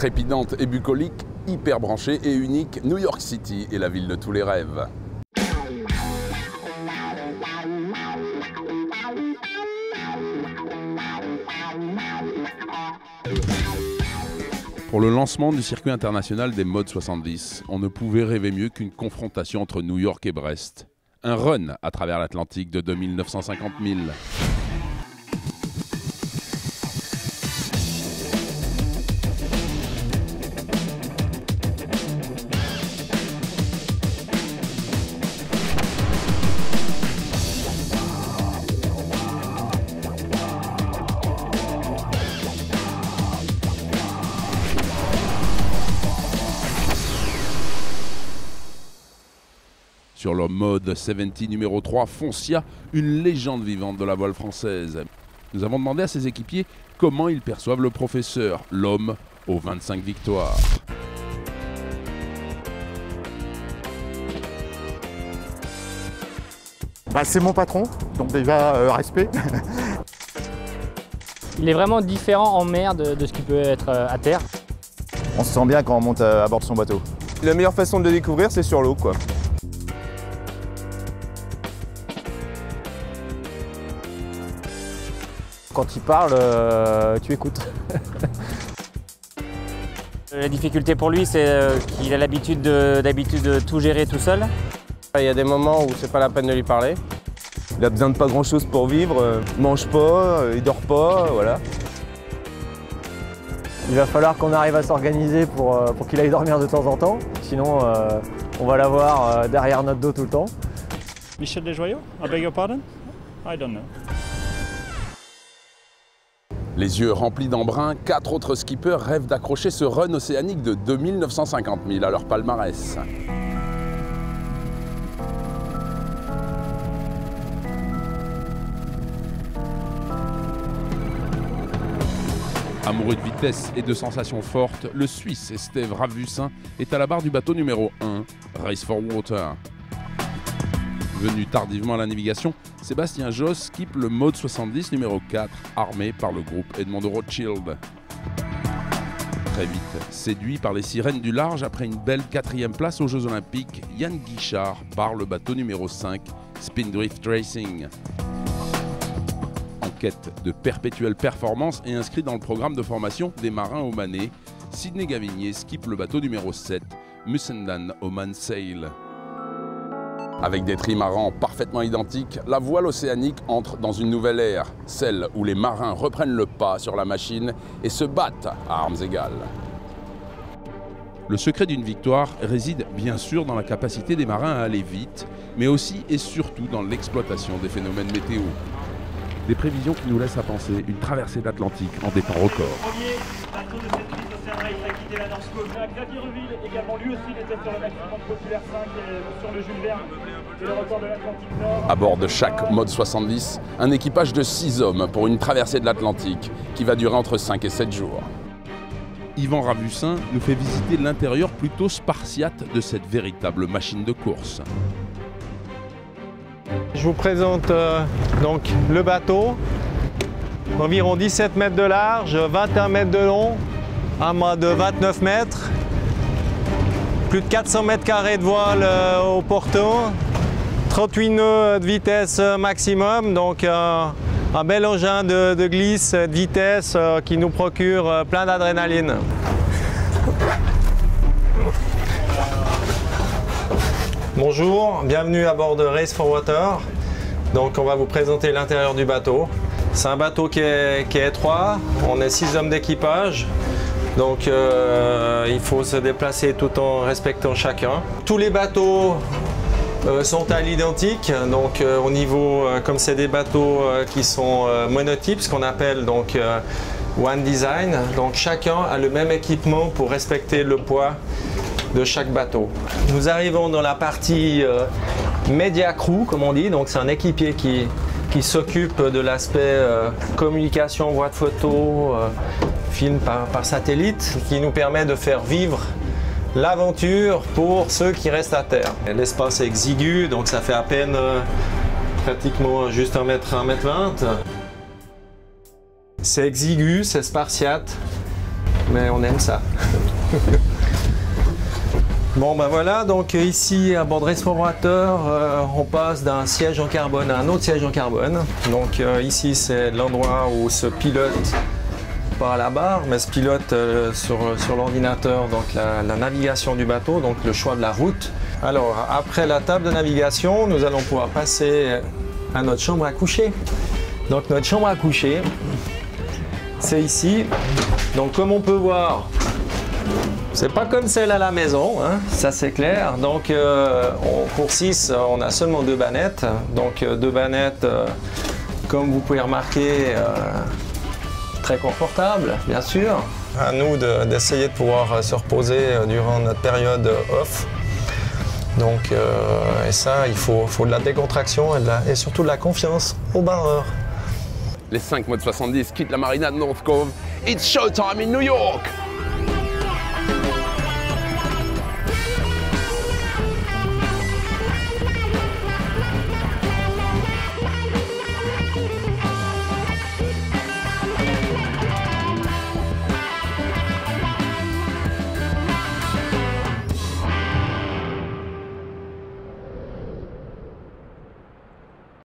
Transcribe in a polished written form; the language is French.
Trépidante et bucolique, hyper branchée et unique, New York City est la ville de tous les rêves. Pour le lancement du circuit international des modes 70, on ne pouvait rêver mieux qu'une confrontation entre New York et Brest. Un run à travers l'Atlantique de 2950 milles. Sur le mode 70 numéro 3, Foncia, une légende vivante de la voile française. Nous avons demandé à ses équipiers comment ils perçoivent le professeur, l'homme aux 25 victoires. C'est mon patron, donc déjà respect. Il est vraiment différent en mer de ce qui peut être à terre. On se sent bien quand on monte à bord de son bateau. La meilleure façon de le découvrir, c'est sur l'eau, quoi. Quand il parle, tu écoutes. La difficulté pour lui, c'est qu'il a l'habitude de tout gérer tout seul. Il y a des moments où c'est pas la peine de lui parler. Il a besoin de pas grand chose pour vivre, il mange pas, il dort pas, voilà. Il va falloir qu'on arrive à s'organiser pour qu'il aille dormir de temps en temps. Sinon, on va l'avoir derrière notre dos tout le temps. Michel Desjoyaux, I beg your pardon? I don't know. Les yeux remplis d'embrun, 4 autres skippers rêvent d'accrocher ce run océanique de 2950 milles à leur palmarès. Amoureux de vitesse et de sensations fortes, le Suisse Estève Ravussin est à la barre du bateau numéro 1, Race for Water. Venu tardivement à la navigation, Sébastien Josse skippe le mode 70 numéro 4, armé par le groupe Edmond de Rothschild. Très vite, séduit par les sirènes du large après une belle 4e place aux Jeux Olympiques, Yann Guichard barre le bateau numéro 5, Spindrift Racing. En quête de perpétuelle performance et inscrit dans le programme de formation des marins omanais, Sidney Gavinier skippe le bateau numéro 7, Mussendan Oman Sail. Avec des trimarans parfaitement identiques, la voile océanique entre dans une nouvelle ère, celle où les marins reprennent le pas sur la machine et se battent à armes égales. Le secret d'une victoire réside bien sûr dans la capacité des marins à aller vite, mais aussi et surtout dans l'exploitation des phénomènes météo. Des prévisions qui nous laissent à penser une traversée de l'Atlantique en des temps records. Premier bateau de cette liste Ocean Race a quitté la North Coast. Xavier Reville également, lui aussi, il était sur le maximum populaire 5 sur le Jules Verne. C'est le record de l'Atlantique Nord. À bord de chaque mode 70, un équipage de 6 hommes pour une traversée de l'Atlantique qui va durer entre 5 et 7 jours. Yvan Ravussin nous fait visiter l'intérieur plutôt spartiate de cette véritable machine de course. Je vous présente donc le bateau, environ 17 mètres de large, 21 mètres de long, un mât de 29 mètres, plus de 400 mètres carrés de voile au porto, 38 nœuds de vitesse maximum, donc un bel engin de glisse, de vitesse qui nous procure plein d'adrénaline. Bonjour, bienvenue à bord de Race for Water. Donc on va vous présenter l'intérieur du bateau. C'est un bateau qui est étroit, on est 6 hommes d'équipage. Donc il faut se déplacer tout en respectant chacun. Tous les bateaux sont à l'identique, donc au niveau, comme c'est des bateaux qui sont monotypes, ce qu'on appelle donc One Design, donc chacun a le même équipement pour respecter le poids de chaque bateau. Nous arrivons dans la partie Media Crew, comme on dit, donc c'est un équipier qui s'occupe de l'aspect communication, voix de photo, film par satellite, qui nous permet de faire vivre l'aventure pour ceux qui restent à terre. L'espace est exigu, donc ça fait à peine pratiquement juste 1 mètre, 1 mètre 20. C'est exigu, c'est spartiate. mais on aime ça. Bon ben voilà, donc ici à bord de Race for Water, on passe d'un siège en carbone à un autre siège en carbone. Donc ici c'est l'endroit où se pilote, pas à la barre, mais se pilote sur l'ordinateur, donc la navigation du bateau, donc le choix de la route. Alors après la table de navigation, nous allons pouvoir passer à notre chambre à coucher. Donc notre chambre à coucher, c'est ici. Donc comme on peut voir, c'est pas comme celle à la maison, hein, ça c'est clair. Donc pour 6, on a seulement 2 bannettes. Donc 2 bannettes, comme vous pouvez remarquer, très confortables, bien sûr. À nous d'essayer de pouvoir se reposer durant notre période off. Donc et ça, il faut de la décontraction et surtout de la confiance au barreur. Les 5 mois de 70 quittent la marina de North Cove. It's showtime in New York!